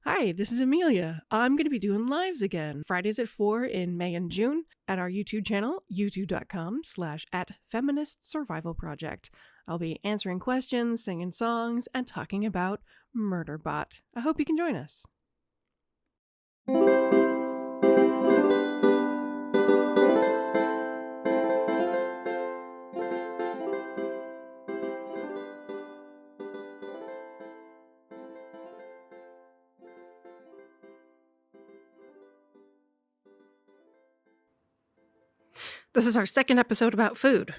Hi, this is Amelia. I'm going to be doing lives again, Fridays at 4 in May and June at our YouTube channel, youtube.com/@feministsurvivalproject. I'll be answering questions, singing songs, and talking about Murderbot. I hope you can join us. This is our second episode about food,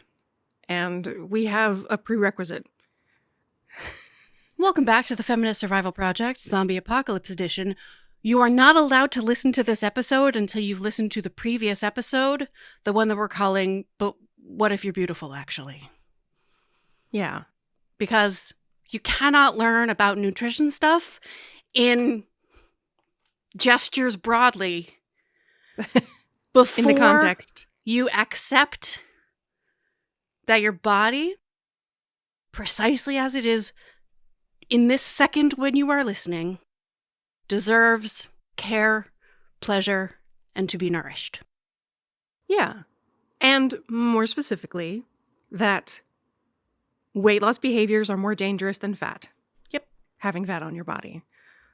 and we have a prerequisite. Welcome back to the Feminist Survival Project, Zombie Apocalypse Edition. You are not allowed to listen to this episode until you've listened to the previous episode, the one that we're calling, But What If You're Beautiful, actually? Yeah. Because you cannot learn about nutrition stuff in gestures broadly before In the context. you accept that your body, precisely as it is in this second when you are listening, deserves care, pleasure, and to be nourished. Yeah. And more specifically, that weight loss behaviors are more dangerous than fat. Yep. Having fat on your body.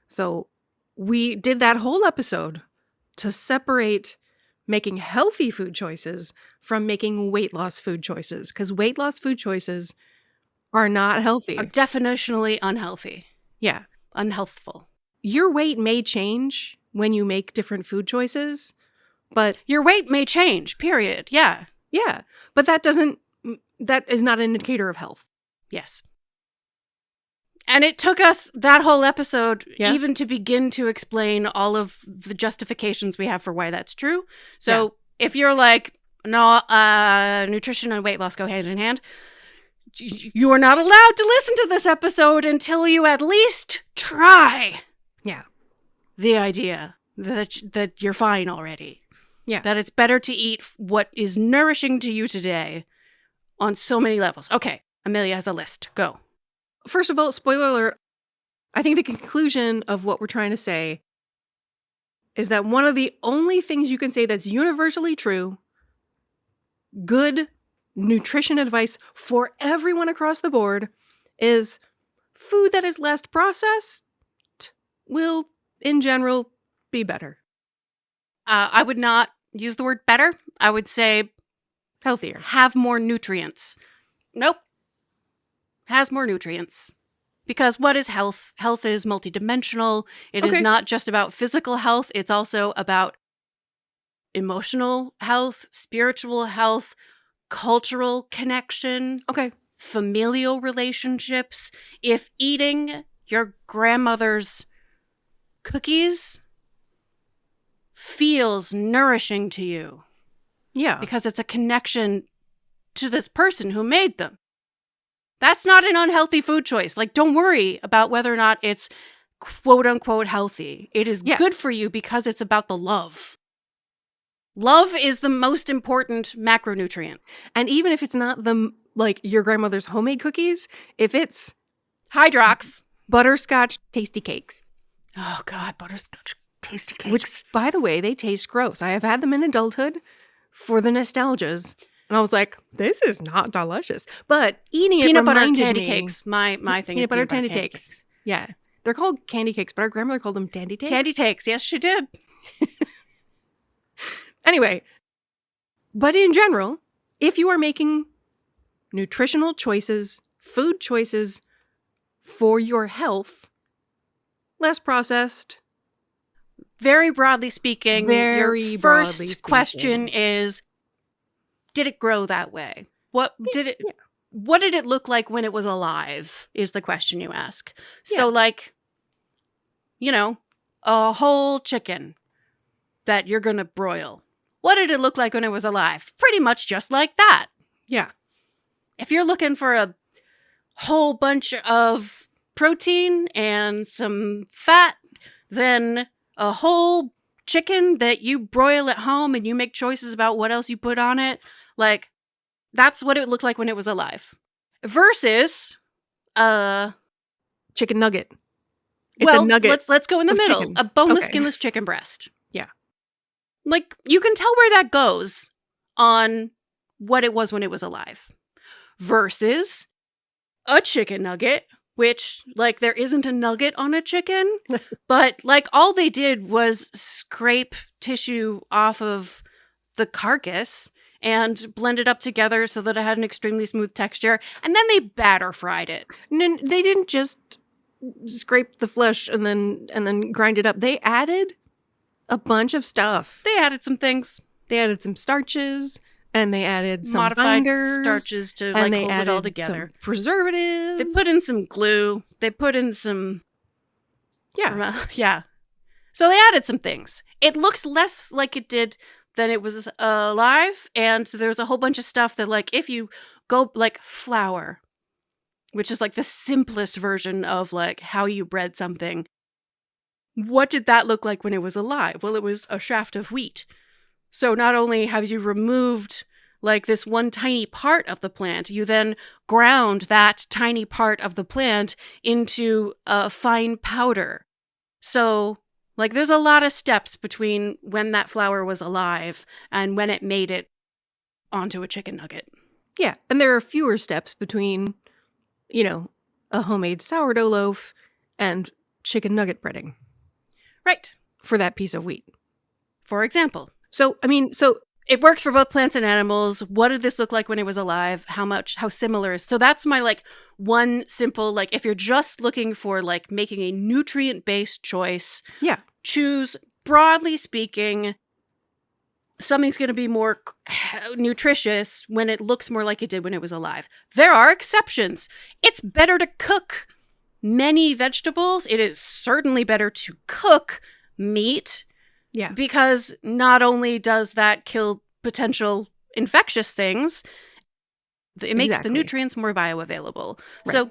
So we did that whole episode to separate making healthy food choices from making weight loss food choices, because weight loss food choices are not healthy. Are definitionally unhealthy. Yeah. Unhealthful. Your weight may change when you make different food choices, but Your weight may change, period. Yeah. yeah, but that is not an indicator of health. Yes. And it took us that whole episode Yeah. even to begin to explain all of the justifications we have for why that's true. So if you're like, no, nutrition and weight loss go hand in hand, you are not allowed to listen to this episode until you at least try the idea that you're fine already. Yeah. That it's better to eat what is nourishing to you today on so many levels. Okay, Amelia has a list. Go. First of all, spoiler alert, I think the conclusion of what we're trying to say is that one of the only things you can say that's universally true, good nutrition advice for everyone across the board, is food that is less processed will, in general, be better. I would not use the word better. I would say Healthier. have more nutrients. Nope. Has more nutrients. Because what is health? Health is multidimensional. It is Okay. not just about physical health. It's also about emotional health, spiritual health, cultural connection, Okay. familial relationships. If eating your grandmother's cookies feels nourishing to you Yeah. because it's a connection to this person who made them, that's not an unhealthy food choice. Like, don't worry about whether or not it's quote unquote healthy. It is good for you because it's about the love. Love is the most important macronutrient. And even if it's not your grandmother's homemade cookies, if it's Hydrox. butterscotch tasty cakes. Oh, God, butterscotch tasty cakes. Which, by the way, they taste gross. I have had them in adulthood for the nostalgias. And I was like, this is not delicious. But eating it peanut butter reminded candy me, cakes. My thing is peanut butter candy cakes. Yeah. They're called candy cakes, but our grandmother called them dandy cakes. Tandy cakes. Yes, she did. Anyway, but in general, if you are making nutritional choices, food choices for your health, less processed. Very broadly speaking, your first question is, did it grow that way? What did it look like when it was alive is the question you ask. So like, a whole chicken that you're going to broil. What did it look like when it was alive? Pretty much just like that. Yeah. If you're looking for a whole bunch of protein and some fat, then a whole chicken that you broil at home and you make choices about what else you put on it, like, that's what it looked like when it was alive. Versus chicken nugget. It's a nugget. let's go in the of middle. chicken. A boneless, Okay. skinless chicken breast. Yeah. Like, you can tell where that goes on what it was when it was alive. Versus a chicken nugget, which, like, there isn't a nugget on a chicken, but, like, all they did was scrape tissue off of the carcass and blend it up together so that it had an extremely smooth texture, and then they batter fried it. They didn't just scrape the flesh and then grind it up. They added a bunch of stuff. They added some things. They added some starches, and they added some Modified binders, starches to, and like, they hold added it all together. some preservatives. They put in some glue. They put in some... Yeah. Yeah. So they added some things. It looks less like it did than it was alive, and there's a whole bunch of stuff that, like, if you go, like, flour, which is, like, the simplest version of, like, how you bread something. What did that look like when it was alive? Well, it was a shaft of wheat. So not only have you removed, like, this one tiny part of the plant, you then ground that tiny part of the plant into a fine powder. So, like, there's a lot of steps between when that flour was alive and when it made it onto a chicken nugget. Yeah, and there are fewer steps between, a homemade sourdough loaf and chicken nugget breading. Right. For that piece of wheat. For example. So It works for both plants and animals. What did this look like when it was alive? How similar? So that's my, like, one simple, like, if you're just looking for, like, making a nutrient-based choice, yeah, choose, broadly speaking, something's going to be more nutritious when it looks more like it did when it was alive. There are exceptions. It's better to cook many vegetables. It is certainly better to cook meat. Yeah. Because not only does that kill potential infectious things, it makes the nutrients more bioavailable. Right. So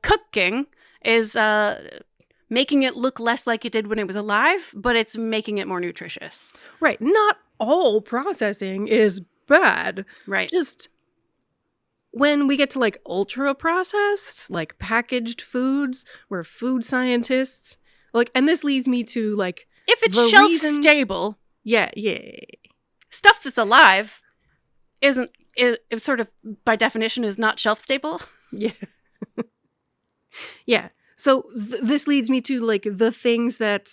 cooking is making it look less like it did when it was alive, but it's making it more nutritious. Right. Not all processing is bad. Right. Just when we get to, like, ultra processed, like, packaged foods, where food scientists, like, and this leads me to, like, if it's shelf stable, yeah, stuff that's alive isn't sort of by definition is not shelf stable. Yeah, yeah. So this leads me to, like, the things that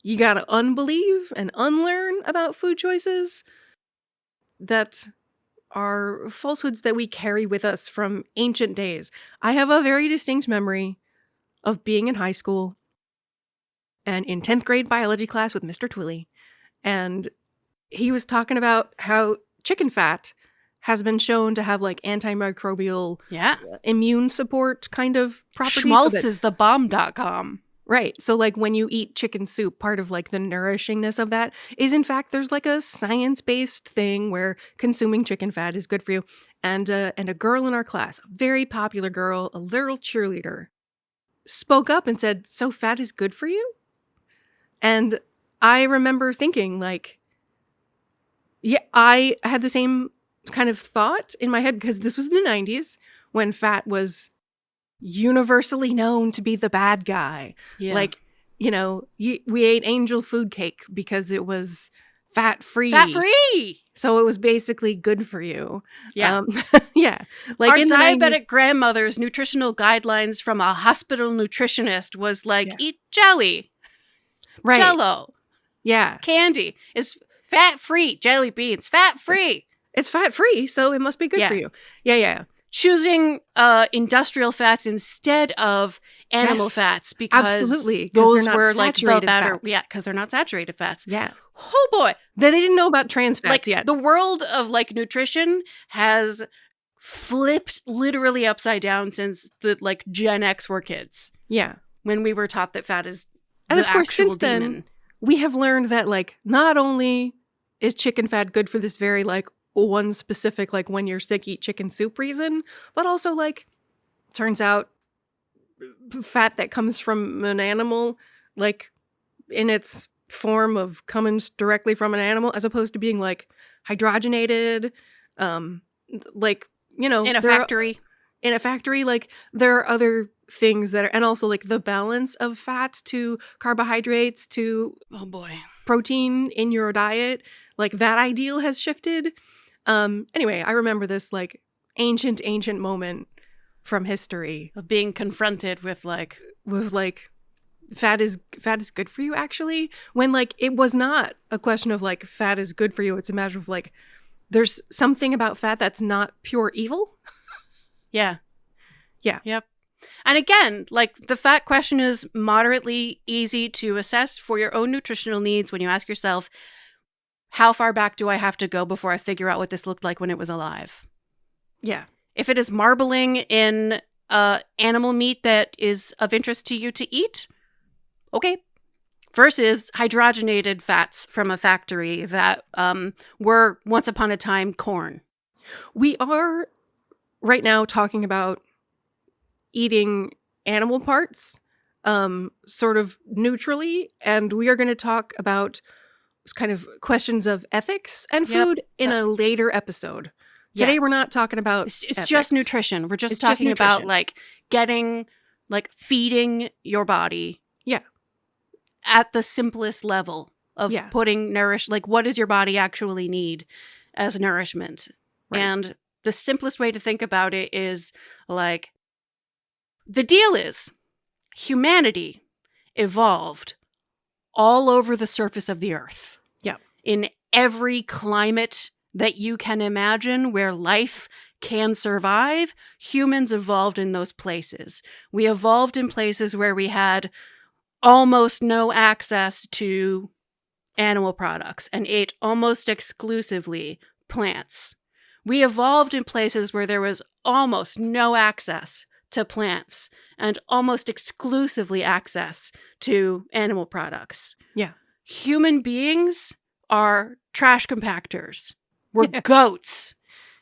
you gotta unbelieve and unlearn about food choices that are falsehoods that we carry with us from ancient days. I have a very distinct memory of being in high school and in 10th grade biology class with Mr. Twilly. And he was talking about how chicken fat has been shown to have, like, antimicrobial immune support kind of properties. Schmaltz is thebomb.com. Right. So, like, when you eat chicken soup, part of, like, the nourishingness of that is, in fact, there's, like, a science-based thing where consuming chicken fat is good for you. And a girl in our class, a very popular girl, a little cheerleader, spoke up and said, "So fat is good for you?" And I remember thinking, like, yeah, I had the same kind of thought in my head because this was the 90s when fat was universally known to be the bad guy. Yeah. Like, we ate angel food cake because it was fat-free. Fat-free! So it was basically good for you. Yeah. Yeah. Like, our diabetic grandmother's nutritional guidelines from a hospital nutritionist was, like, eat jelly. Right. Jello. Yeah. Candy is fat-free. Jelly beans, fat-free. It's fat-free, so it must be good for you. Yeah. Choosing industrial fats instead of animal fats because absolutely. Those were, like, the better. Fats. Yeah, because they're not saturated fats. Yeah. Oh, boy. They didn't know about trans fats, like, yet. The world of, like, nutrition has flipped literally upside down since the, like, Gen X were kids. Yeah. When we were taught that fat is and the of course, since demon. Then, we have learned that, like, not only is chicken fat good for this very, like, one specific, like, when you're sick, eat chicken soup reason, but also, like, turns out fat that comes from an animal, like, in its form of coming directly from an animal, as opposed to being, like, hydrogenated, like, in a factory. in a factory. Like, there are other things that are, and also like the balance of fat to carbohydrates to Oh boy. protein in your diet, like that ideal has shifted. Anyway, I remember this like ancient moment from history Of being confronted with like fat is good for you, actually, when like it was not a question of like fat is good for you. It's a matter of like there's something about fat that's not pure evil. Yeah. Yeah. Yep. And again, like the fat question is moderately easy to assess for your own nutritional needs when you ask yourself, how far back do I have to go before I figure out what this looked like when it was alive? Yeah. If it is marbling in animal meat that is of interest to you to eat, okay. Versus hydrogenated fats from a factory that were once upon a time corn. We are right now talking about eating animal parts sort of neutrally, and we are going to talk about kind of questions of ethics and food in a later episode. Today we're not talking about it's just nutrition. We're just It's talking just about nutrition. like getting, like feeding your body. Yeah. At the simplest level of putting like what does your body actually need as nourishment? Right. And the simplest way to think about it is like, the deal is humanity evolved all over the surface of the earth. Yeah. In every climate that you can imagine where life can survive, humans evolved in those places. We evolved in places where we had almost no access to animal products and ate almost exclusively plants. We evolved in places where there was almost no access to plants and almost exclusively access to animal products. Yeah. Human beings are trash compactors. We're goats.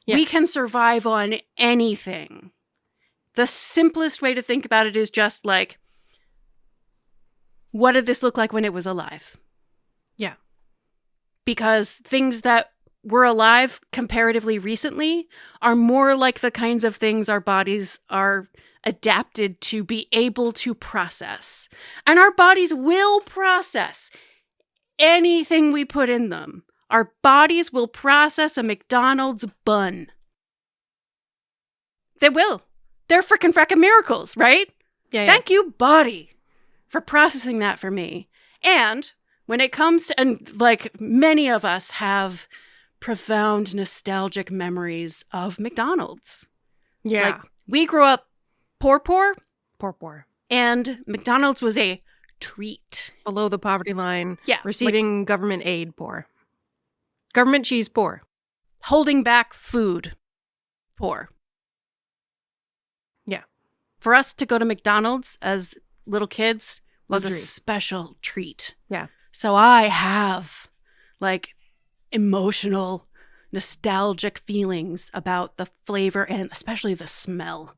Yeah. We can survive on anything. The simplest way to think about it is just like, what did this look like when it was alive? Yeah. Because things that were alive comparatively recently are more like the kinds of things our bodies are adapted to be able to process. And our bodies will process anything we put in them. Our bodies will process a McDonald's bun. They will. They're frickin' miracles, right? Yeah. Thank you, body, for processing that for me. And when it comes to, and like many of us have profound nostalgic memories of McDonald's. Yeah. Like, we grew up poor. And McDonald's was a treat. Below the poverty line. Yeah. Receiving government aid poor. Government cheese poor. Holding back food poor. Yeah. For us to go to McDonald's as little kids was Luxury. a special treat. Yeah. So I have like emotional, nostalgic feelings about the flavor and especially the smell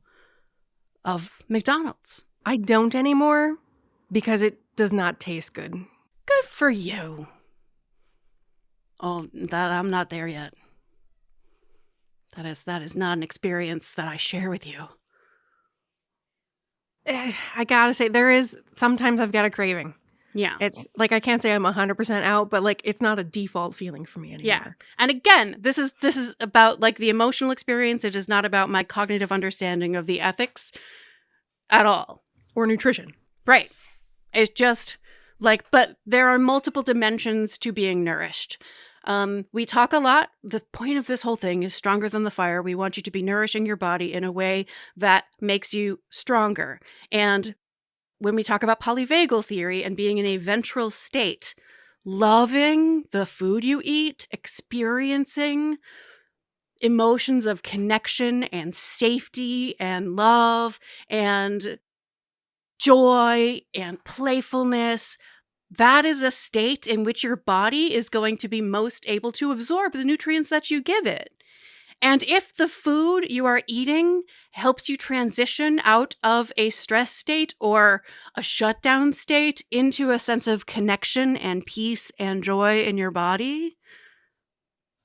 of McDonald's. I don't anymore because it does not taste good. Good for you. Oh, that I'm not there yet. That is not an experience that I share with you. I gotta say, sometimes I've got a craving. Yeah. It's like, I can't say I'm 100% out, but like, it's not a default feeling for me anymore. Yeah. And again, this is about like the emotional experience. It is not about my cognitive understanding of the ethics at all. Or nutrition. Right. It's just like, but there are multiple dimensions to being nourished. We talk a lot. The point of this whole thing is stronger than the fire. We want you to be nourishing your body in a way that makes you stronger. And when we talk about polyvagal theory and being in a ventral state, loving the food you eat, experiencing emotions of connection and safety and love and joy and playfulness, that is a state in which your body is going to be most able to absorb the nutrients that you give it. And if the food you are eating helps you transition out of a stress state or a shutdown state into a sense of connection and peace and joy in your body,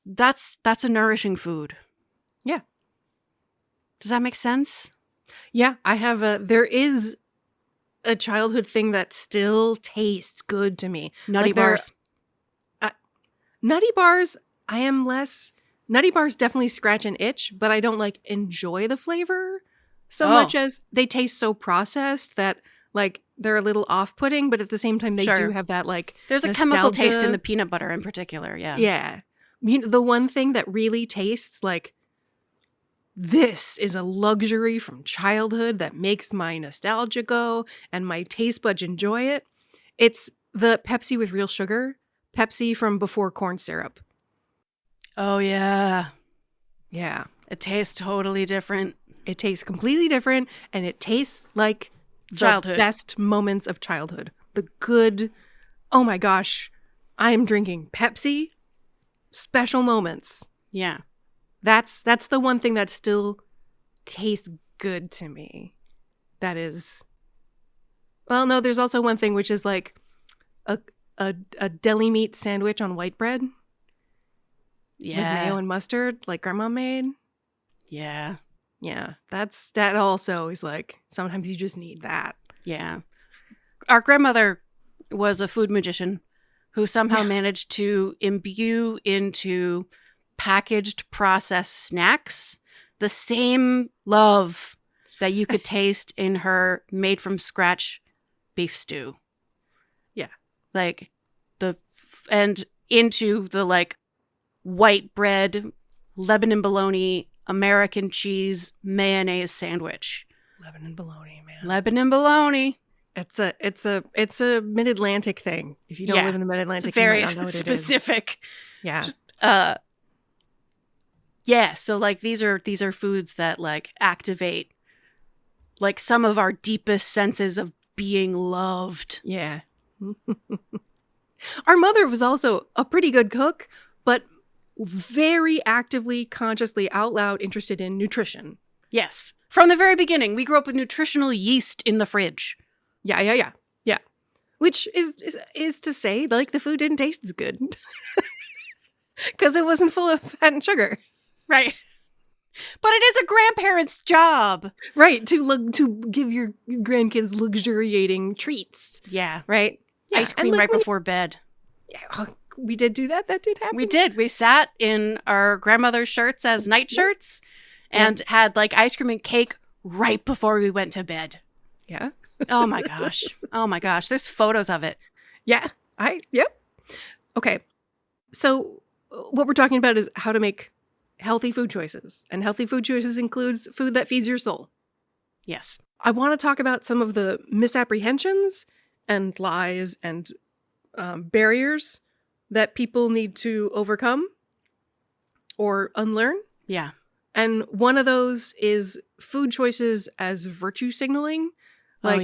that's a nourishing food. Yeah. Does that make sense? Yeah, there is a childhood thing that still tastes good to me. Nutty Like there, bars. Nutty bars, I am less, Nutty bars definitely scratch an itch, but I don't like enjoy the flavor so much as they taste so processed that like they're a little off-putting, but at the same time they do have that like There's a chemical taste in the peanut butter in particular, yeah. Yeah. The one thing that really tastes like this is a luxury from childhood that makes my nostalgia go and my taste buds enjoy it. It's the Pepsi with real sugar, Pepsi from before corn syrup. Oh, yeah. Yeah. It tastes totally different. It tastes completely different, and it tastes like childhood. The best moments of childhood. The good, oh my gosh, I am drinking Pepsi, special moments. Yeah. That's the one thing that still tastes good to me. That is, well, no, there's also one thing which is like a deli meat sandwich on white bread. Yeah. With mayo and mustard, like grandma made. Yeah. Yeah. That also is like, sometimes you just need that. Yeah. Our grandmother was a food magician who somehow managed to imbue into packaged processed snacks the same love that you could taste in her made from scratch beef stew. Yeah. Like and into the like white bread, Lebanon bologna, American cheese, mayonnaise sandwich. Lebanon bologna, man. Lebanon bologna. It's a mid-Atlantic thing. If you don't live in the mid-Atlantic, it's very you might not know what specific. It is. Yeah. Yeah, so like these are foods that like activate like some of our deepest senses of being loved. Yeah. Our mother was also a pretty good cook, but very actively, consciously, out loud interested in nutrition. Yes. From the very beginning, we grew up with nutritional yeast in the fridge. Yeah. Which is to say, like, the food didn't taste as good. Because it wasn't full of fat and sugar. Right. But it is a grandparent's job. Right, to give your grandkids luxuriating treats. Yeah. Right? Yeah. Ice cream right before bed. Yeah, we did do that. That did happen. We did. We sat in our grandmother's shirts as night shirts and had like ice cream and cake right before we went to bed. Yeah. Oh my gosh. Oh my gosh. There's photos of it. Yeah. Yep. Okay. So what we're talking about is how to make healthy food choices. And healthy food choices includes food that feeds your soul. Yes. I want to talk about some of the misapprehensions and lies and barriers that people need to overcome or unlearn. Yeah. And one of those is food choices as virtue signaling. Like,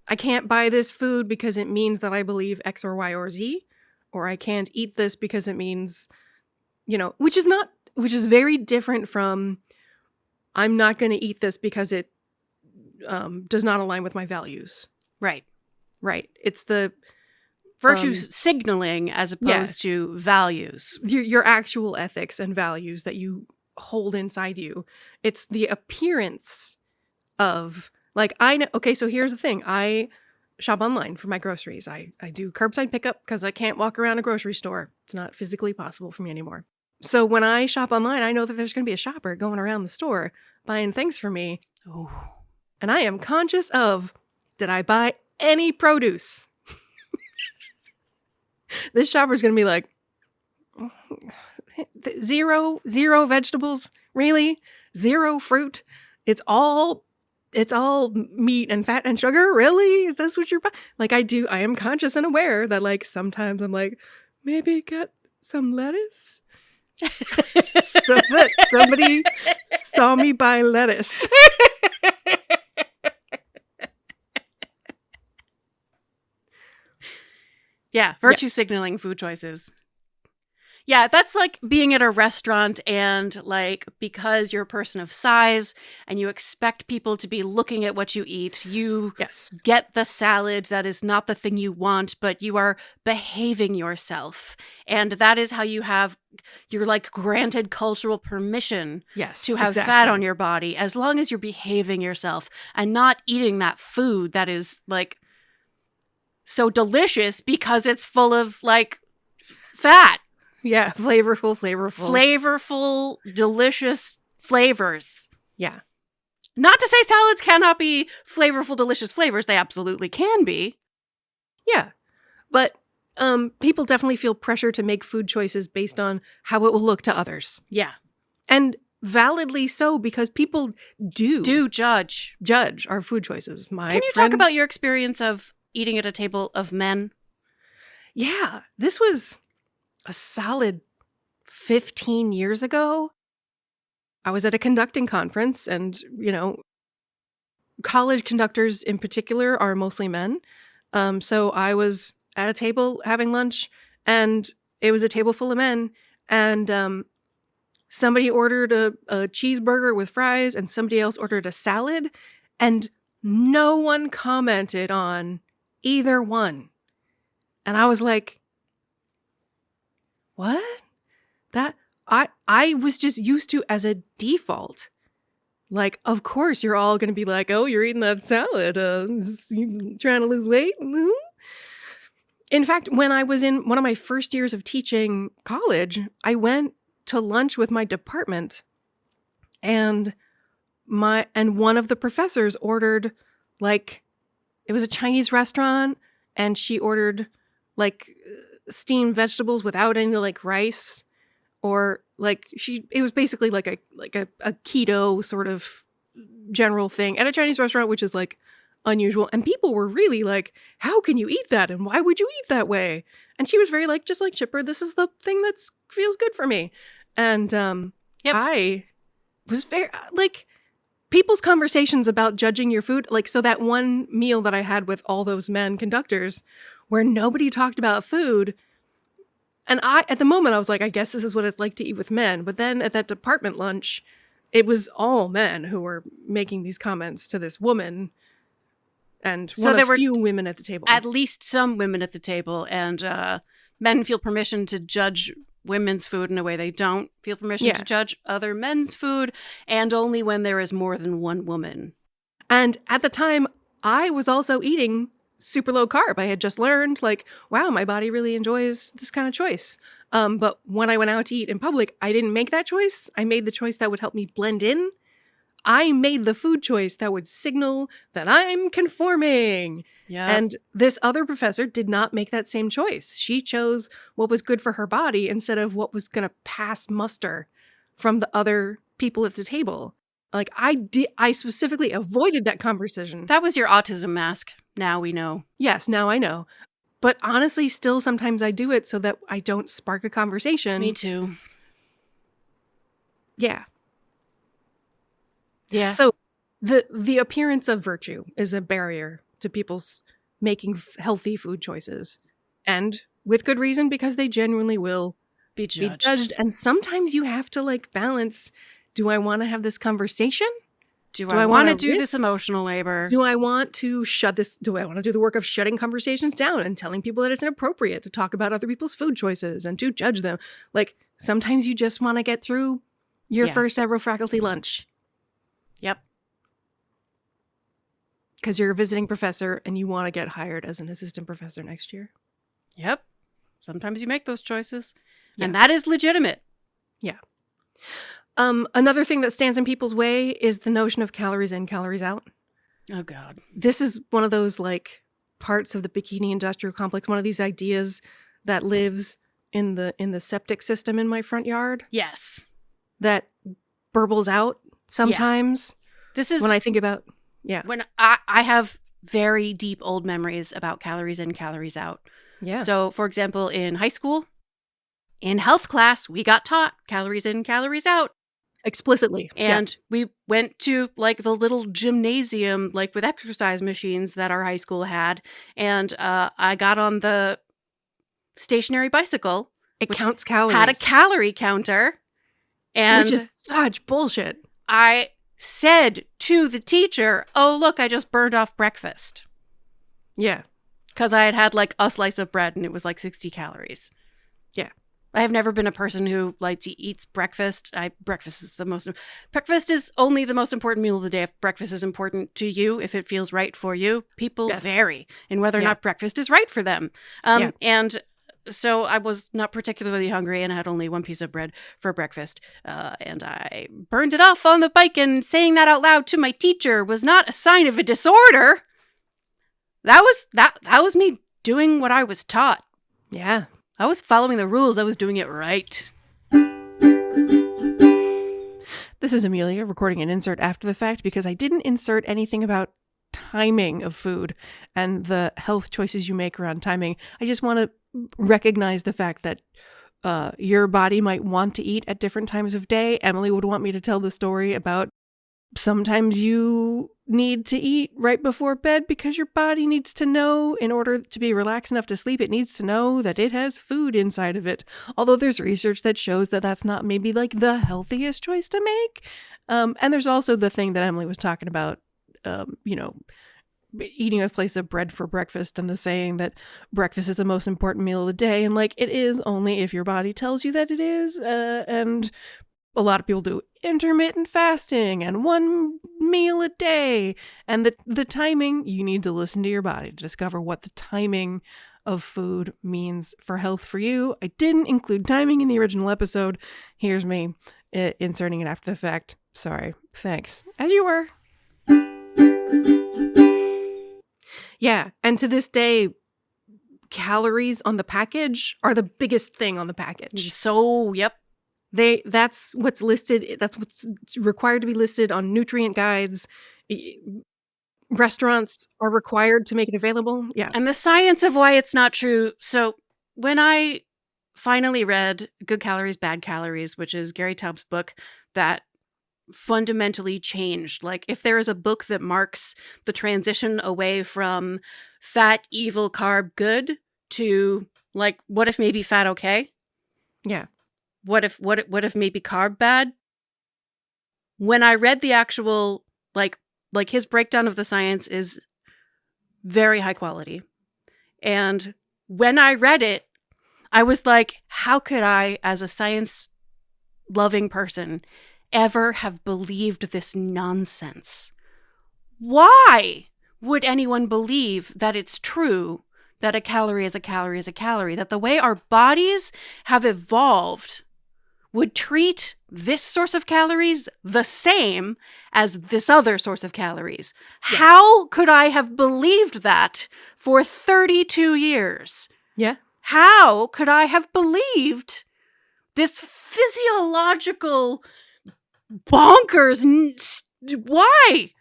I can't buy this food because it means that I believe X or Y or Z, or I can't eat this because it means, which is very different from I'm not going to eat this because it does not align with my values. Right. Right. It's the virtue signaling as opposed to values. Your actual ethics and values that you hold inside you. It's the appearance of, like, I know. Okay, so here's the thing. I shop online for my groceries. I do curbside pickup because I can't walk around a grocery store. It's not physically possible for me anymore. So when I shop online, I know that there's going to be a shopper going around the store buying things for me. Oh. And I am conscious of, did I buy any produce? This shopper's going to be like, zero vegetables? Really? Zero fruit? It's all meat and fat and sugar? Really? Is this what you're buying? Like, I am conscious and aware that, like, sometimes I'm like, maybe get some lettuce? So that somebody saw me buy lettuce. Yeah, virtue signaling food choices. Yeah, that's like being at a restaurant and like because you're a person of size and you expect people to be looking at what you eat, you Yes. get the salad that is not the thing you want, but you are behaving yourself. And that is how you're like granted cultural permission Yes, to have fat exactly. on your body as long as you're behaving yourself and not eating that food that is like so delicious because it's full of like fat. Yeah, flavorful. Flavorful, delicious flavors. Yeah. Not to say salads cannot be flavorful, delicious flavors. They absolutely can be. Yeah. But people definitely feel pressure to make food choices based on how it will look to others. Yeah. And validly so, because people Do judge. judge our food choices. Can you talk about your experience of eating at a table of men? Yeah, this was a solid 15 years ago. I was at a conducting conference, and, college conductors in particular are mostly men. So I was at a table having lunch, and it was a table full of men, and somebody ordered a cheeseburger with fries, and somebody else ordered a salad, and no one commented on either one. And I was like, what? That I was just used to as a default. Like, of course, you're all going to be like, oh, you're eating that salad. You trying to lose weight? Mhm. In fact, when I was in one of my first years of teaching college, I went to lunch with my department, and one of the professors ordered, like, it was a Chinese restaurant, and she ordered like steamed vegetables without any like rice, or like it was basically like a keto sort of general thing at a Chinese restaurant, which is like unusual. And people were really like, how can you eat that? And why would you eat that way? And she was very like, just like Chipper, this is the thing that feels good for me. And Yep. I was very like, people's conversations about judging your food, like, so that one meal that I had with all those men conductors where nobody talked about food. And at the moment, I was like, I guess this is what it's like to eat with men. But then at that department lunch, it was all men who were making these comments to this woman, and So one there of were few women at the table. at least some women at the table, and men feel permission to judge women's food in a way they don't feel permission Yeah. to judge other men's food, and only when there is more than one woman. And at the time, I was also eating super low carb. I had just learned, like, wow, my body really enjoys this kind of choice. But when I went out to eat in public, I didn't make that choice. I made the choice that would help me blend in. I made the food choice that would signal that I'm conforming. Yeah. And this other professor did not make that same choice. She chose what was good for her body instead of what was going to pass muster from the other people at the table. Like, I specifically avoided that conversation. That was your autism mask. Now we know. Yes, now I know. But honestly, still sometimes I do it so that I don't spark a conversation. Me too. Yeah. Yeah. So the appearance of virtue is a barrier to people's making healthy food choices. And with good reason, because they genuinely will be be judged. And sometimes you have to like balance, do I want to have this conversation? Do I want to do this emotional labor? Do I want to do I want to do the work of shutting conversations down and telling people that it's inappropriate to talk about other people's food choices and to judge them? Like, sometimes you just want to get through your first ever faculty lunch. Yep. Because you're a visiting professor and you want to get hired as an assistant professor next year. Yep. Sometimes you make those choices. Yeah. And that is legitimate. Yeah. Another thing that stands in people's way is the notion of calories in, calories out. Oh, God. This is one of those like parts of the Bikini-Industrial complex, one of these ideas that lives in the septic system in my front yard. Yes. That burbles out sometimes. Yeah. This is when I think about, when I have very deep old memories about calories in, calories out. Yeah. So, for example, in high school, in health class, we got taught calories in, calories out. Explicitly. And we went to like the little gymnasium, like with exercise machines that our high school had. And I got on the stationary bicycle It counts calories. Had a calorie counter. And which is such bullshit. I said to the teacher, oh, look, I just burned off breakfast. Yeah. Because I had like a slice of bread and it was like 60 calories. Yeah. I have never been a person who eats breakfast. Breakfast is only the most important meal of the day. If breakfast is important to you, if it feels right for you, people vary in whether or not breakfast is right for them. And so I was not particularly hungry and I had only one piece of bread for breakfast. And I burned it off on the bike, and saying that out loud to my teacher was not a sign of a disorder. That was me doing what I was taught. Yeah. I was following the rules. I was doing it right. This is Amelia recording an insert after the fact because I didn't insert anything about timing of food and the health choices you make around timing. I just want to recognize the fact that your body might want to eat at different times of day. Emily would want me to tell the story about sometimes you need to eat right before bed because your body needs to know, in order to be relaxed enough to sleep, it needs to know that it has food inside of it. Although there's research that shows that that's not maybe like the healthiest choice to make. And there's also the thing that Emily was talking about, eating a slice of bread for breakfast, and the saying that breakfast is the most important meal of the day. And like, it is only if your body tells you that it is. And a lot of people do intermittent fasting and one meal a day. And the timing, you need to listen to your body to discover what the timing of food means for health for you. I didn't include timing in the original episode. Here's me inserting it after the fact. Sorry. Thanks. As you were. Yeah. And to this day, calories on the package are the biggest thing on the package. So, yep. That's what's listed. That's what's required to be listed on nutrient guides. Restaurants are required to make it available. Yeah. And the science of why it's not true. So when I finally read Good Calories, Bad Calories, which is Gary Taubes' book that fundamentally changed. Like, if there is a book that marks the transition away from fat, evil, carb, good to like, what if maybe fat okay? Yeah. What if maybe carb bad? When I read the actual like his breakdown of the science is very high quality. And when I read it, I was like, how could I, as a science loving person, ever have believed this nonsense? Why would anyone believe that it's true that a calorie is a calorie is a calorie? That the way our bodies have evolved would treat this source of calories the same as this other source of calories. Yeah. How could I have believed that for 32 years? Yeah. How could I have believed this physiological bonkers? Why?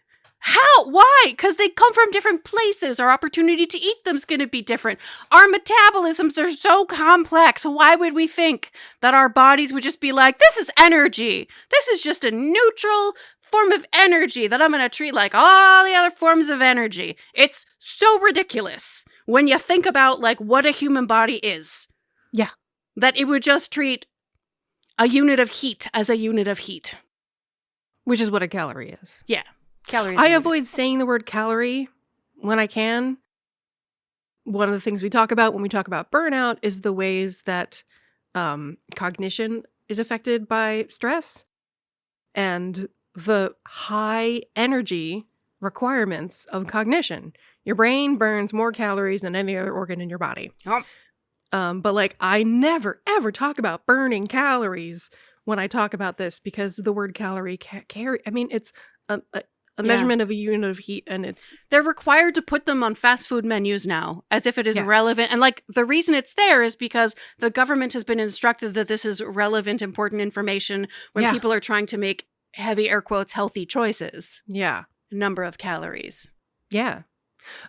How? Why? Because they come from different places. Our opportunity to eat them is going to be different. Our metabolisms are so complex. Why would we think that our bodies would just be like, this is energy. This is just a neutral form of energy that I'm going to treat like all the other forms of energy. It's so ridiculous when you think about like what a human body is. Yeah. That it would just treat a unit of heat as a unit of heat. Which is what a calorie is. Yeah. Calories. I avoid saying the word calorie when I can. One of the things we talk about when we talk about burnout is the ways that cognition is affected by stress and the high energy requirements of cognition. Your brain burns more calories than any other organ in your body. But like, I never, ever talk about burning calories when I talk about this because the word calorie it's a measurement of a unit of heat, and they're required to put them on fast food menus now as if it is relevant. And like, the reason it's there is because the government has been instructed that this is relevant, important information when people are trying to make, heavy air quotes, healthy choices. Yeah. Number of calories. Yeah.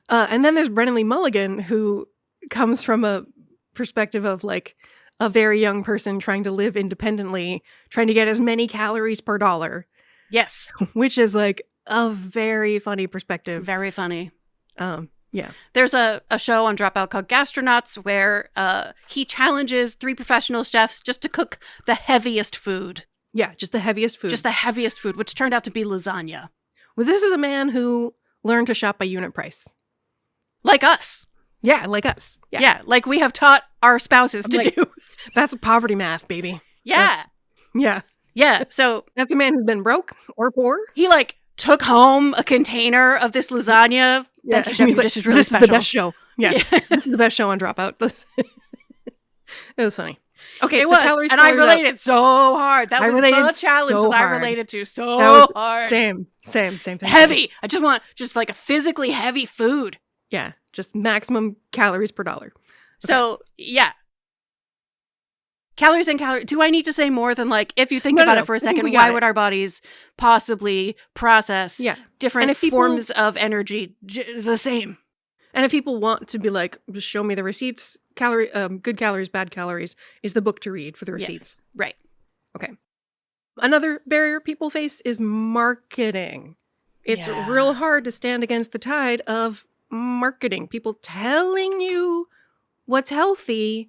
And then there's Brennan Lee Mulligan, who comes from a perspective of like a very young person trying to live independently, trying to get as many calories per dollar. Yes. Which is like a very funny perspective. Very funny. Yeah. There's a show on Dropout called Gastronauts where he challenges 3 professional chefs just to cook the heaviest food. Yeah, just the heaviest food. Just the heaviest food, which turned out to be lasagna. Well, this is a man who learned to shop by unit price. Like us. Yeah, like us. Yeah, like we have taught our spouses to do. That's poverty math, baby. Yeah. Yeah, so that's a man who's been broke or poor. He like took home a container of this lasagna. Yeah, Thank you, Chef. Your dish is really this special. is the best show. Yeah, this is the best show on Dropout. It was funny. Okay, it so was, calories, and I calories related so hard. That was the challenge so that I hard. related to so hard. Same thing. Heavy. I just want just like a physically heavy food. Yeah, just maximum calories per dollar. Okay. So yeah. Calories and calories. Do I need to say more than like, if you think about it for a second, why would our bodies possibly process different forms of energy the same? And if people want to be like, just show me the receipts, good calories, bad calories is the book to read for the receipts. Yeah, right. Okay. Another barrier people face is marketing. It's real hard to stand against the tide of marketing. People telling you what's healthy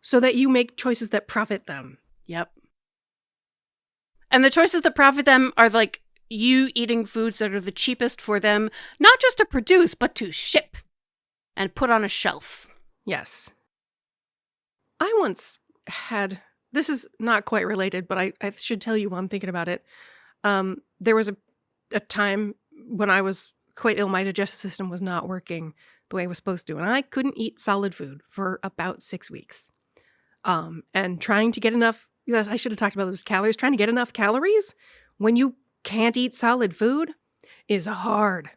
so that you make choices that profit them. Yep. And the choices that profit them are like you eating foods that are the cheapest for them, not just to produce, but to ship and put on a shelf. Yes. I once had, this is not quite related, but I should tell you while I'm thinking about it. There was a time when I was quite ill. My digestive system was not working the way it was supposed to, and I couldn't eat solid food for about 6 weeks. And trying to get enough, yes, I should have talked about those calories. Trying to get enough calories when you can't eat solid food is hard.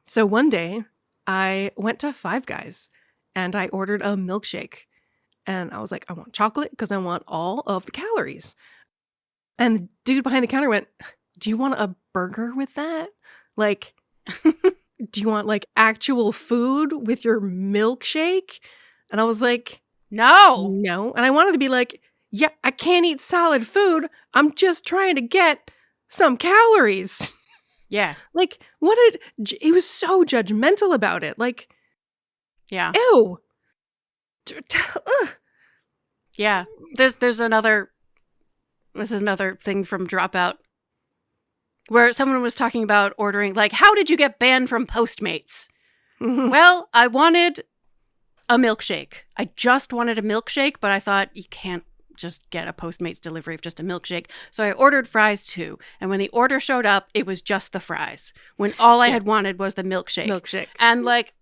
So one day I went to Five Guys and I ordered a milkshake. And I was like, I want chocolate because I want all of the calories. And the dude behind the counter went, do you want a burger with that? Like, do you want like actual food with your milkshake? And I was like, No. And I wanted to be like, yeah, I can't eat solid food. I'm just trying to get some calories. Yeah. Like, he was so judgmental about it. Like, yeah. Ew. Yeah. There's another, this is another thing from Dropout where someone was talking about ordering, like, how did you get banned from Postmates? Mm-hmm. Well, I wanted a milkshake. I just wanted a milkshake, but I thought you can't just get a Postmates delivery of just a milkshake. So I ordered fries too. And when the order showed up, it was just the fries. When all I had wanted was the milkshake. And like,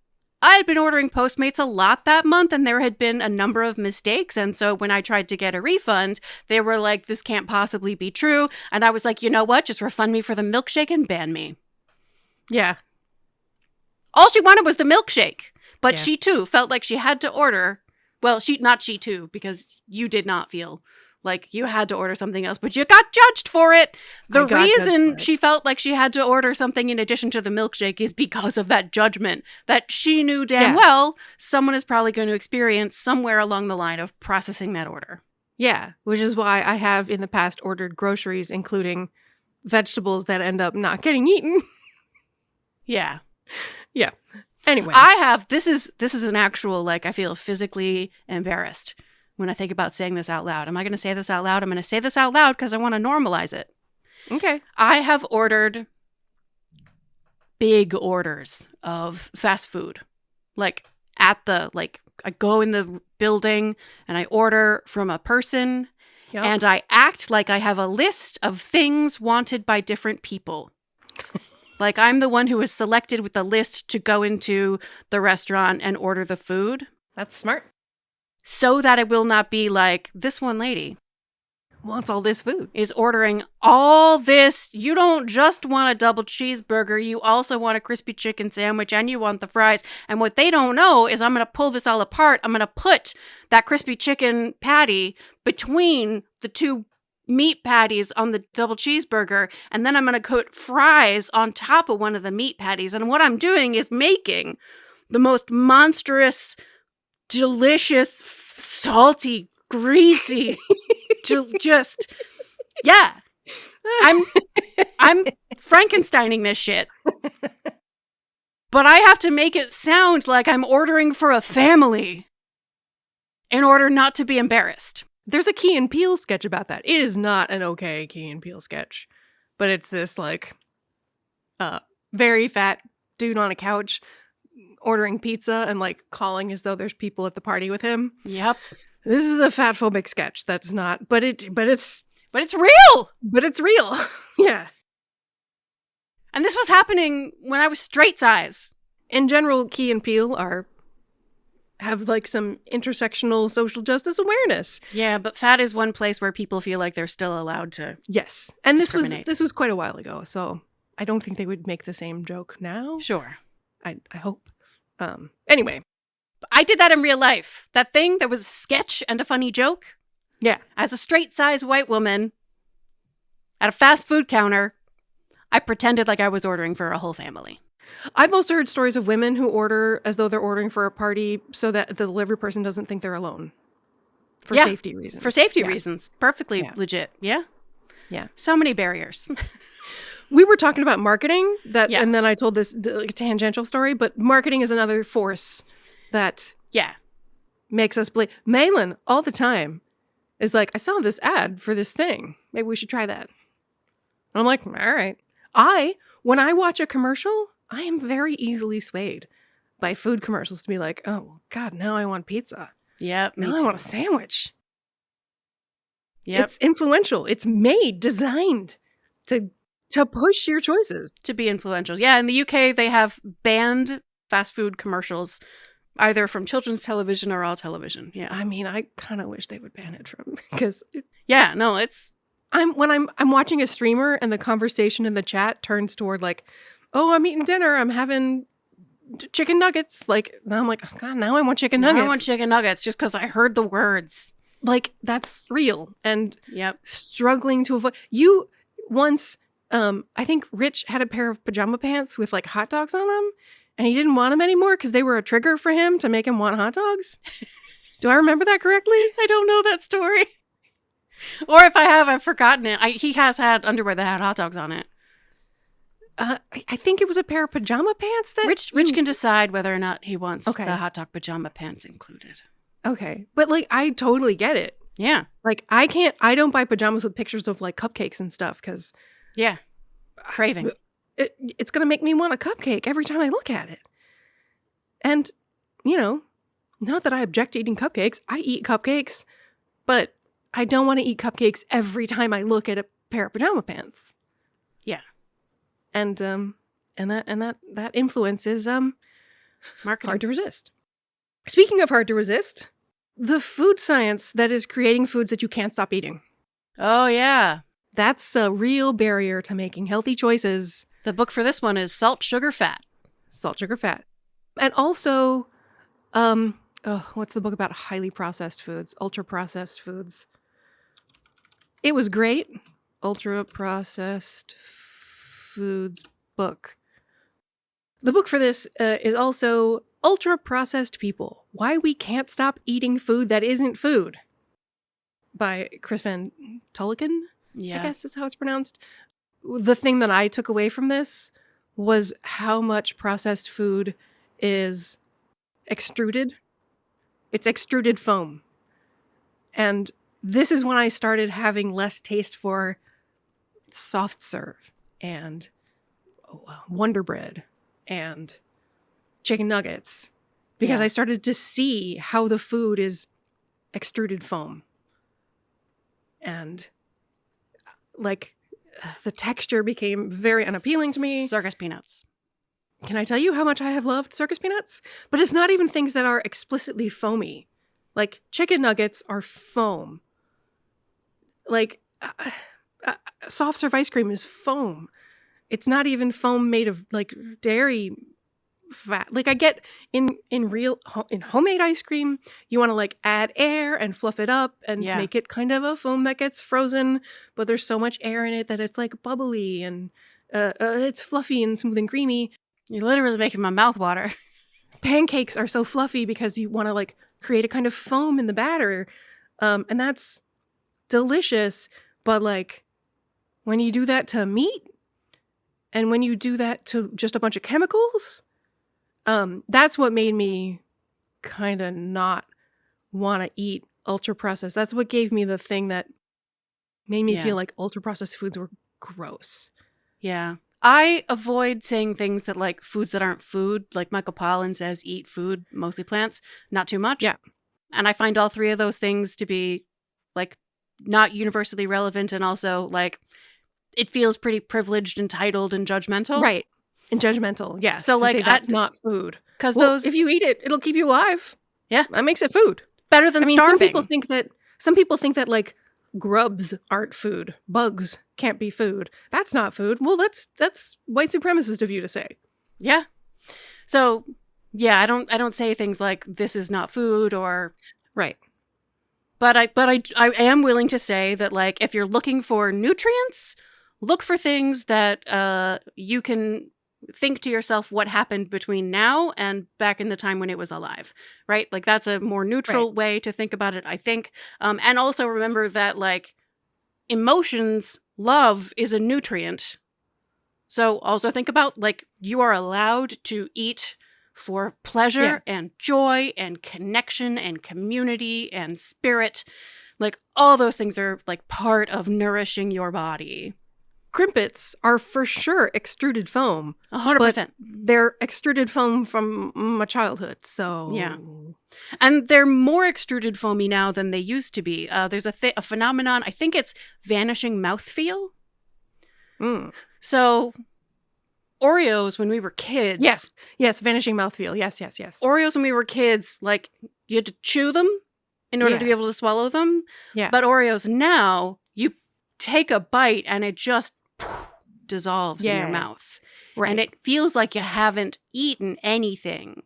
I had been ordering Postmates a lot that month and there had been a number of mistakes. And so when I tried to get a refund, they were like, this can't possibly be true. And I was like, you know what? Just refund me for the milkshake and ban me. Yeah. All she wanted was the milkshake. But she too felt like she had to order. Well, not she too, because you did not feel like you had to order something else, but you got judged for it. The reason she felt like she had to order something in addition to the milkshake is because of that judgment that she knew damn well someone is probably going to experience somewhere along the line of processing that order. Yeah, which is why I have in the past ordered groceries, including vegetables that end up not getting eaten. Yeah. Yeah. Anyway. This is an actual, like, I feel physically embarrassed when I think about saying this out loud. Am I going to say this out loud? I'm going to say this out loud because I want to normalize it. Okay. I have ordered big orders of fast food. Like, I go in the building and I order from a person and I act like I have a list of things wanted by different people. Like, I'm the one who is selected with the list to go into the restaurant and order the food. That's smart. So that it will not be like, this one lady wants all this food, is ordering all this. You don't just want a double cheeseburger. You also want a crispy chicken sandwich and you want the fries. And what they don't know is I'm going to pull this all apart. I'm going to put that crispy chicken patty between the two meat patties on the double cheeseburger, and then I'm going to coat fries on top of one of the meat patties. And what I'm doing is making the most monstrous, delicious, salty, greasy, I'm Frankensteining this shit. but I have to make it sound like I'm ordering for a family in order not to be embarrassed. There's a Key and Peele sketch about that. It is not an okay Key and Peele sketch, but it's this like very fat dude on a couch ordering pizza and like calling as though there's people at the party with him. Yep. This is a fat phobic sketch. That's not, but it's real. But it's real. Yeah. And this was happening when I was straight size. In general, Key and Peele have like some intersectional social justice awareness. Yeah, but fat is one place where people feel like they're still allowed to. Yes. And this discriminate. was quite a while ago, so I don't think they would make the same joke now. Sure. I hope. Anyway. I did that in real life. That thing that was a sketch and a funny joke. Yeah. As a straight size white woman at a fast food counter, I pretended like I was ordering for a whole family. I've also heard stories of women who order as though they're ordering for a party so that the delivery person doesn't think they're alone. For safety reasons. For safety reasons. Perfectly legit. Yeah? Yeah. So many barriers. We were talking about marketing, and then I told this tangential story, but marketing is another force that makes us believe. Malin, all the time, is like, I saw this ad for this thing. Maybe we should try that. And I'm like, all right. When I watch a commercial, I am very easily swayed by food commercials to be like, oh, God, now I want pizza. Yep. Now I want a sandwich. Yep. It's influential. It's designed to push your choices. To be influential. Yeah, in the UK, they have banned fast food commercials, either from children's television or all television. Yeah. I mean, I kind of wish they would ban it from, because... Yeah, no, it's... When I'm watching a streamer and the conversation in the chat turns toward like, oh, I'm eating dinner, I'm having chicken nuggets. Like, now I'm like, oh, God, now I want chicken nuggets. I want chicken nuggets just because I heard the words. Like, that's real. And yep. Struggling to avoid. You once, I think Rich had a pair of pajama pants with like hot dogs on them, and he didn't want them anymore because they were a trigger for him to make him want hot dogs. Do I remember that correctly? I don't know that story. Or if I have, I've forgotten it. He has had underwear that had hot dogs on it. I think it was a pair of pajama pants that... Rich can decide whether or not he wants the hot dog pajama pants included. Okay. But like, I totally get it. Yeah. Like, I don't buy pajamas with pictures of like cupcakes and stuff because... Yeah. Craving. It's going to make me want a cupcake every time I look at it. And, not that I object to eating cupcakes. I eat cupcakes, but I don't want to eat cupcakes every time I look at a pair of pajama pants. Yeah. And that influence is marketing. Hard to resist. Speaking of hard to resist, the food science that is creating foods that you can't stop eating. Oh, yeah. That's a real barrier to making healthy choices. The book for this one is Salt, Sugar, Fat. Salt, Sugar, Fat. And also, what's the book about highly processed foods, ultra-processed foods? It was great. Ultra-processed foods book. The book for this is also Ultra-Processed People, Why We Can't Stop Eating Food That Isn't Food, by Chris Van Tulleken, I guess is how it's pronounced. The thing that I took away from this was how much processed food is extruded. It's extruded foam. And this is when I started having less taste for soft serve and Wonder Bread and chicken nuggets, because I started to see how the food is extruded foam. And like the texture became very unappealing to me. Circus peanuts. Can I tell you how much I have loved circus peanuts? But it's not even things that are explicitly foamy. Like chicken nuggets are foam. Like soft serve ice cream is foam. It's not even foam made of like dairy fat. Like I get in homemade ice cream, you want to like add air and fluff it up and make it kind of a foam that gets frozen, but there's so much air in it that it's like bubbly and it's fluffy and smooth and creamy. You're literally making my mouth water. Pancakes are so fluffy because you want to like create a kind of foam in the batter. And that's delicious. But like when you do that to meat and when you do that to just a bunch of chemicals, That's what made me kind of not want to eat ultra processed. That's what gave me the thing that made me feel like ultra processed foods were gross. Yeah. I avoid saying things that like foods that aren't food. Like Michael Pollan says, eat food, mostly plants, not too much. Yeah. And I find all three of those things to be like not universally relevant, and also like it feels pretty privileged, entitled, and judgmental. Right. And judgmental. Yes. So like that's not food. Because Well, if you eat it, it'll keep you alive. Yeah. That makes it food. Better than starving. Some people think that like grubs aren't food. Bugs can't be food. That's not food. Well, that's white supremacist of you to say. Yeah. So yeah, I don't say things like this is not food or right. But I am willing to say that like if you're looking for nutrients, look for things that you can think to yourself what happened between now and back in the time when it was alive, right? Like that's a more neutral way to think about it, I think. And also remember that like emotions, love is a nutrient. So also think about like you are allowed to eat for pleasure and joy and connection and community and spirit. Like all those things are like part of nourishing your body. Crimpets are for sure extruded foam. 100%. They're extruded foam from my childhood, so... Yeah. And they're more extruded foamy now than they used to be. There's a phenomenon, I think it's vanishing mouthfeel. So... Oreos when we were kids. Yes, vanishing mouthfeel. Yes. Oreos when we were kids, like, you had to chew them in order to be able to swallow them. Yeah. But Oreos now, you take a bite and it just dissolves in your mouth. Right. And it feels like you haven't eaten anything.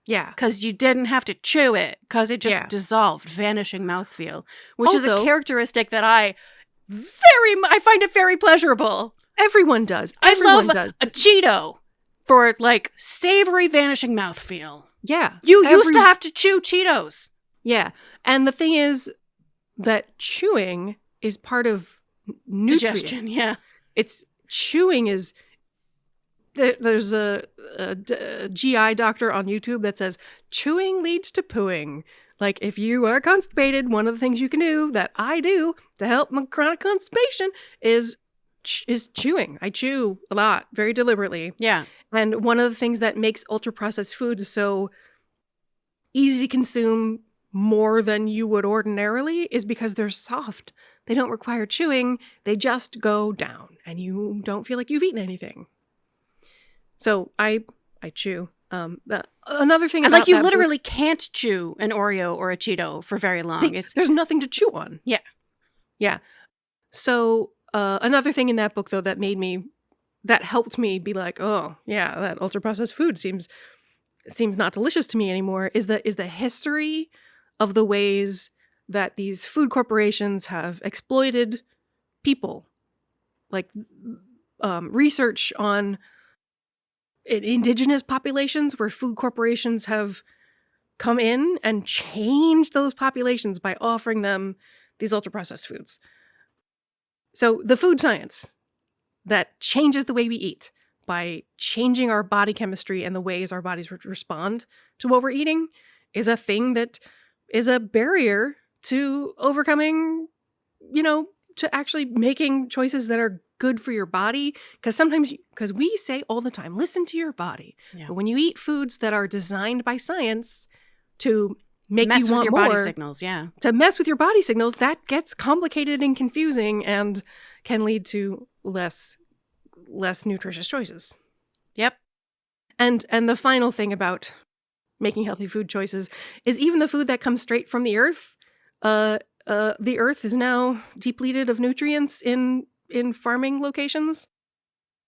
Yeah. Because you didn't have to chew it, because it just dissolved. Vanishing mouthfeel. Which is a characteristic that I find it very pleasurable. Everyone does. I love a Cheeto for like savory vanishing mouthfeel. Yeah. You used to have to chew Cheetos. Yeah. And the thing is that chewing is part of nutrients. Digestion, yeah. Chewing is... There's a GI doctor on YouTube that says, chewing leads to pooing. Like, if you are constipated, one of the things you can do, that I do, to help my chronic constipation is chewing. I chew a lot, very deliberately. Yeah. And one of the things that makes ultra-processed foods so easy to consume more than you would ordinarily is because they're soft. They don't require chewing. They just go down, and you don't feel like you've eaten anything. So I chew. Another thing, and like you literally can't chew an Oreo or a Cheeto for very long. There's nothing to chew on. Yeah. So another thing in that book, though, that helped me be like, oh yeah, that ultra processed food seems not delicious to me anymore. Is the history of the ways that these food corporations have exploited people, like research on indigenous populations where food corporations have come in and changed those populations by offering them these ultra-processed foods. So the food science that changes the way we eat by changing our body chemistry and the ways our bodies respond to what we're eating is a thing that is a barrier to overcoming, to actually making choices that are good for your body. Because we say all the time, listen to your body. Yeah. But when you eat foods that are designed by science to make you want more, body signals, to mess with your body signals, that gets complicated and confusing and can lead to less nutritious choices. Yep. And the final thing about making healthy food choices is even the food that comes straight from the earth. The earth is now depleted of nutrients in farming locations.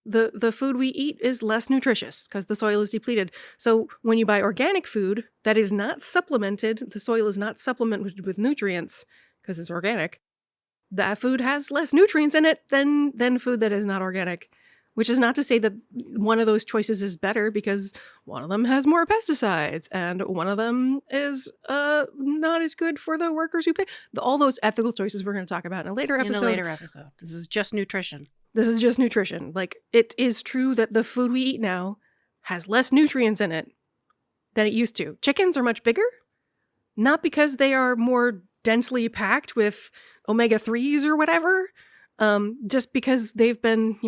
The food we eat is less nutritious because the soil is depleted. So when you buy organic food that is not supplemented, the soil is not supplemented with nutrients because it's organic, that food has less nutrients in it than food that is not organic. Which is not to say that one of those choices is better, because one of them has more pesticides and one of them is not as good for the workers who pay. All those ethical choices we're going to talk about in a later episode. This is just nutrition. Like, it is true that the food we eat now has less nutrients in it than it used to. Chickens are much bigger, not because they are more densely packed with omega-3s or whatever, just because they've been,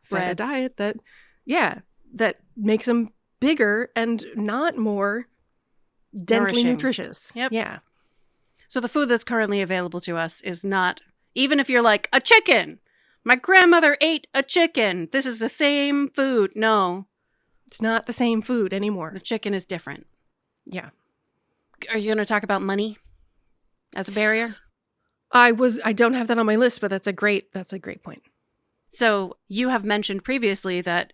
fed a diet that makes them bigger and not more densely Nourishing. nutritious. Yep. Yeah. So the food that's currently available to us is not, even if you're like, a chicken! My grandmother ate a chicken! This is the same food. No. It's not the same food anymore. The chicken is different. Yeah. Are you going to talk about money as a barrier? I don't have that on my list, but that's a great point. So you have mentioned previously that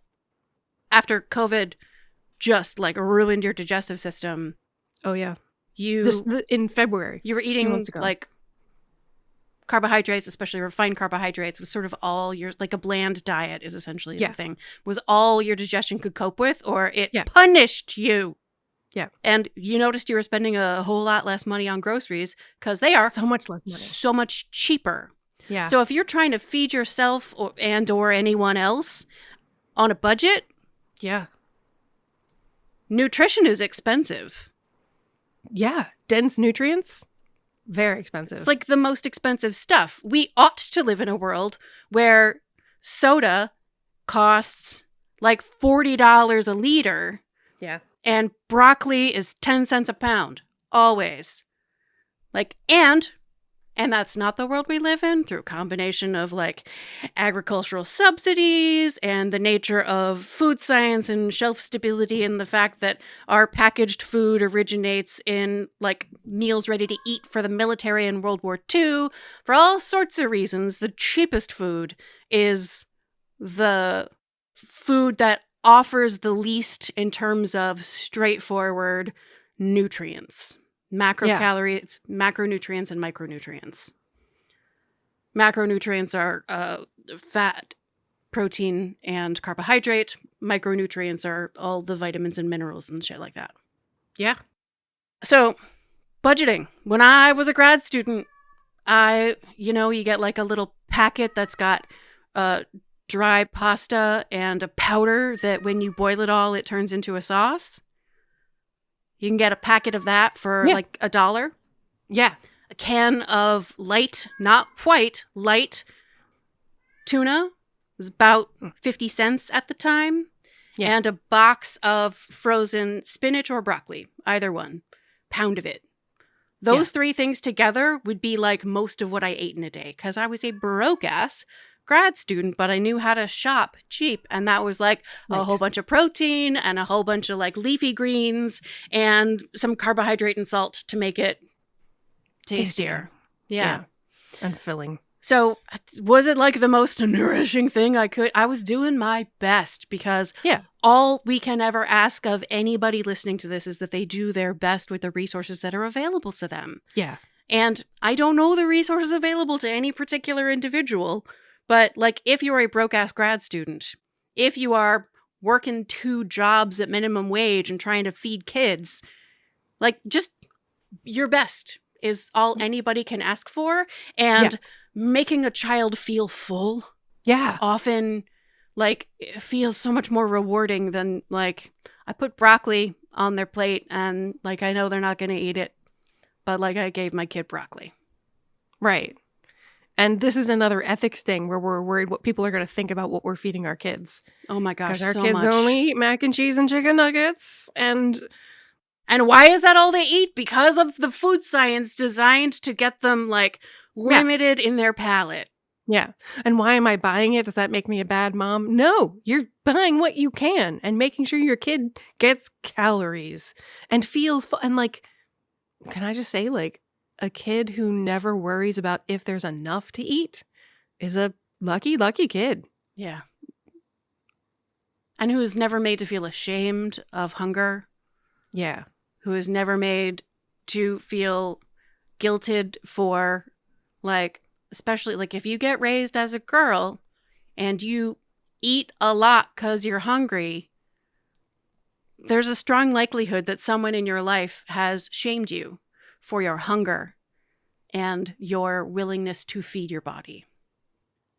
after COVID just like ruined your digestive system. Oh yeah. You in February. You were eating like carbohydrates, especially refined carbohydrates, was sort of all your, like a bland diet is essentially the thing, was all your digestion could cope with, or it punished you. Yeah. And you noticed you were spending a whole lot less money on groceries because they are so much less money, so much cheaper. Yeah. So if you're trying to feed yourself or anyone else on a budget, nutrition is expensive. Yeah. Dense nutrients, very expensive. It's like the most expensive stuff. We ought to live in a world where soda costs like $40 a liter. Yeah. And broccoli is 10 cents a pound. Always. Like, and that's not the world we live in, through a combination of like agricultural subsidies and the nature of food science and shelf stability, and the fact that our packaged food originates in like meals ready to eat for the military in World War II. For all sorts of reasons, the cheapest food is the food that offers the least in terms of straightforward nutrients. Macrocalories, macronutrients, and micronutrients. Macronutrients are fat, protein, and carbohydrate. Micronutrients are all the vitamins and minerals and shit like that. Yeah. So, budgeting. When I was a grad student, you get like a little packet that's got dry pasta and a powder that when you boil it all, it turns into a sauce. You can get a packet of that for like $1. Yeah. A can of light, not white, light tuna was about 50 cents at the time. Yeah. And a box of frozen spinach or broccoli, either one, pound of it. Those three things together would be like most of what I ate in a day, because I was a broke-ass grad student, but I knew how to shop cheap, and that was like a whole bunch of protein and a whole bunch of like leafy greens and some carbohydrate and salt to make it tastier. Yeah. And filling. So was it like the most nourishing thing I could? I was doing my best, because all we can ever ask of anybody listening to this is that they do their best with the resources that are available to them. Yeah. And I don't know the resources available to any particular individual. But, like, if you're a broke-ass grad student, if you are working 2 jobs at minimum wage and trying to feed kids, like, just your best is all anybody can ask for. And making a child feel full often, like, it feels so much more rewarding than, like, I put broccoli on their plate and, like, I know they're not going to eat it, but, like, I gave my kid broccoli. Right. And this is another ethics thing where we're worried what people are going to think about what we're feeding our kids. Oh my gosh, because our kids only eat mac and cheese and chicken nuggets. And why is that all they eat? Because of the food science designed to get them like limited in their palate. Yeah. And why am I buying it? Does that make me a bad mom? No, you're buying what you can and making sure your kid gets calories and feels and like, can I just say, like, a kid who never worries about if there's enough to eat is a lucky, lucky kid. Yeah. And who is never made to feel ashamed of hunger. Yeah. Who is never made to feel guilted for, like, especially, like, if you get raised as a girl and you eat a lot because you're hungry, there's a strong likelihood that someone in your life has shamed you for your hunger and your willingness to feed your body.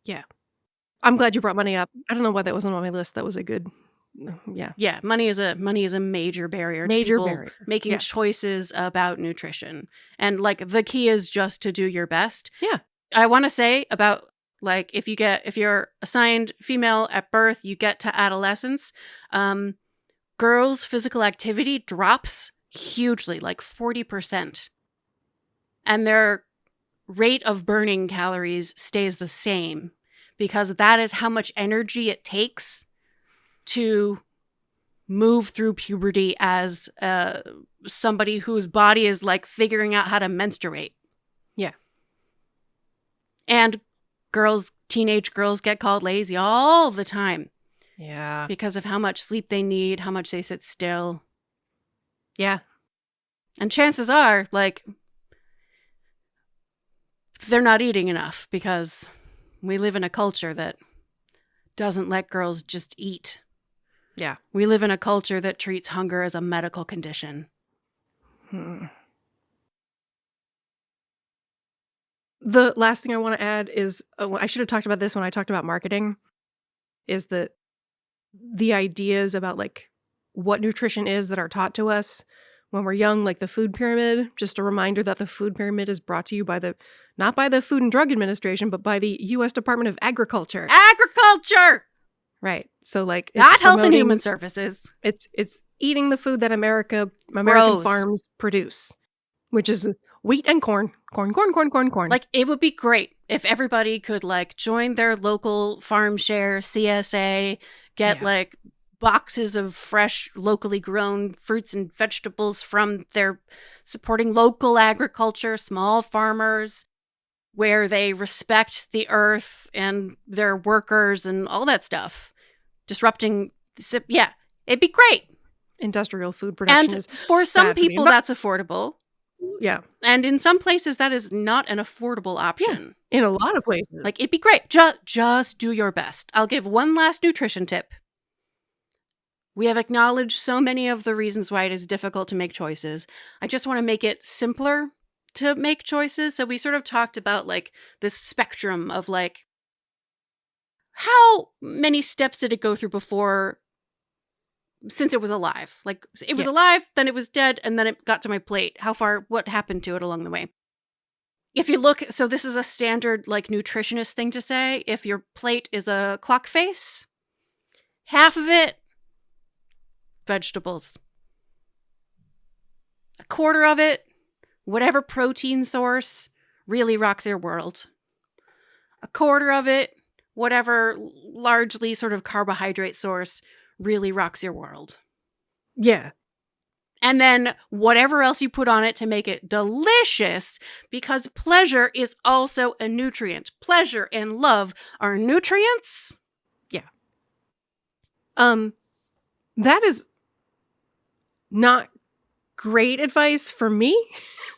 Yeah. I'm glad you brought money up. I don't know why that wasn't on my list. That was a good Yeah. Yeah, money is a major barrier to Major people barrier. making Yeah. choices about nutrition. And like the key is just to do your best. Yeah. I want to say about like if you're assigned female at birth, you get to adolescence, girls' physical activity drops hugely, like 40%. And their rate of burning calories stays the same because that is how much energy it takes to move through puberty as somebody whose body is like figuring out how to menstruate. Yeah. And teenage girls get called lazy all the time. Yeah. Because of how much sleep they need, how much they sit still. Yeah. And chances are, like, they're not eating enough because we live in a culture that doesn't let girls just eat. Yeah. We live in a culture that treats hunger as a medical condition. The last thing I want to add is, I should have talked about this when I talked about marketing, is that the ideas about like what nutrition is that are taught to us when we're young, like the food pyramid. Just a reminder that the food pyramid is brought to you by not by the Food and Drug Administration, but by the U.S. Department of Agriculture. Agriculture! Right. So like not Health and Human Services. It's eating the food that American farms produce, which is wheat and corn. Corn. Like, it would be great if everybody could, like, join their local farm share, CSA, get, like, boxes of fresh, locally grown fruits and vegetables from their supporting local agriculture, small farmers, where they respect the earth and their workers and all that stuff. Disrupting, yeah, it'd be great. Industrial food production and for some people, that's affordable. Yeah. And in some places, that is not an affordable option. Yeah, in a lot of places. Like, it'd be great. Just do your best. I'll give one last nutrition tip. We have acknowledged so many of the reasons why it is difficult to make choices. I just want to make it simpler to make choices. So we sort of talked about, like, this spectrum of, like, how many steps did it go through before, since it was alive? Like, it was alive, then it was dead, and then it got to my plate. What happened to it along the way? If you look, so this is a standard, like, nutritionist thing to say. If your plate is a clock face, half of it, vegetables. A quarter of it, whatever protein source really rocks your world. A quarter of it, whatever largely sort of carbohydrate source really rocks your world. Yeah. And then whatever else you put on it to make it delicious, because pleasure is also a nutrient. Pleasure and love are nutrients. Yeah. That is not great advice for me.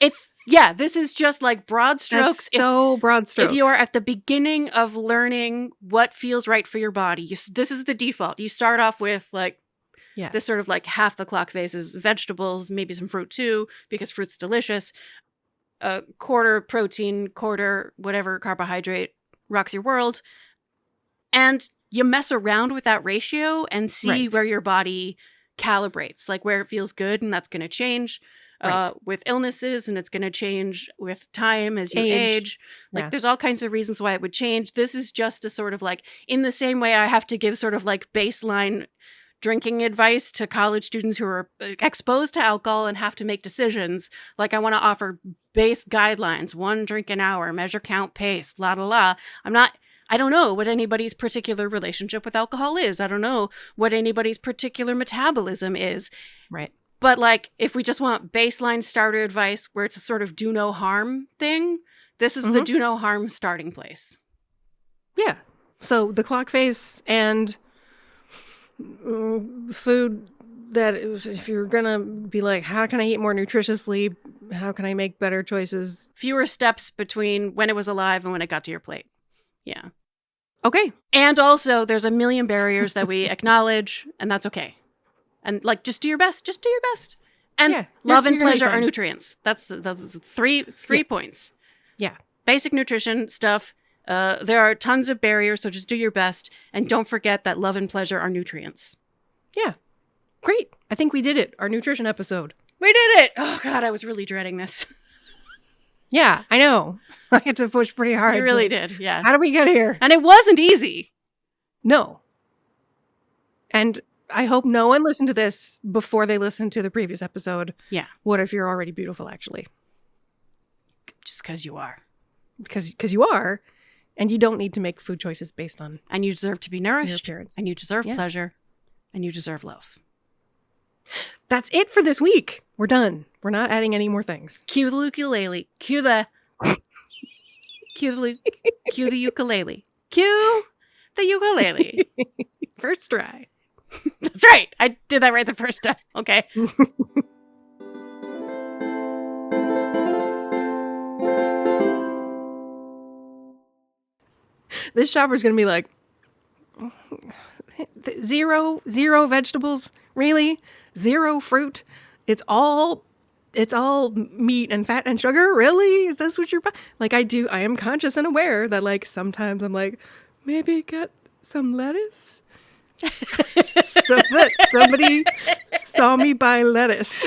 This is just like broad strokes. That's broad strokes. If you are at the beginning of learning what feels right for your body, this is the default. You start off with like this sort of like half the clock face is vegetables, maybe some fruit too, because fruit's delicious. A quarter protein, quarter whatever carbohydrate rocks your world. And you mess around with that ratio and see where your body calibrates, like where it feels good, and that's going to change with illnesses, and it's going to change with time as you age. Like there's all kinds of reasons why it would change. This is just a sort of like, in the same way I have to give sort of like baseline drinking advice to college students who are exposed to alcohol and have to make decisions. Like I want to offer base guidelines, 1 drink an hour, measure, count, pace, blah, blah, blah. I don't know what anybody's particular relationship with alcohol is. I don't know what anybody's particular metabolism is. Right. But like, if we just want baseline starter advice where it's a sort of do no harm thing, this is the do no harm starting place. Yeah. So the clock face and food that if you're going to be like, how can I eat more nutritiously? How can I make better choices? Fewer steps between when it was alive and when it got to your plate. Yeah. Okay. And also, there's a million barriers that we acknowledge, and that's okay. And like, just do your best. Just do your best. And love and pleasure are nutrients. That's three points. Yeah. Basic nutrition stuff. There are tons of barriers, so just do your best. And don't forget that love and pleasure are nutrients. Yeah. Great. I think we did it. Our nutrition episode. We did it. Oh, God, I was really dreading this. Yeah, I know. I had to push pretty hard. You really did, yeah. How did we get here? And it wasn't easy. No. And I hope no one listened to this before they listened to the previous episode. Yeah. What if you're already beautiful, actually? Just because you are. Because you are, and you don't need to make food choices based on And you deserve to be your nourished. appearance. And you deserve pleasure. And you deserve love. That's it for this week. We're done. We're not adding any more things. Cue the ukulele. Cue the ukulele. Cue the ukulele. First try. That's right. I did that right the first time. Okay. This shopper's going to be like, zero vegetables? Really? Zero fruit? It's all meat and fat and sugar? Really? Is this what you're like? I am conscious and aware that like sometimes I'm like, maybe get some lettuce. So that somebody saw me buy lettuce.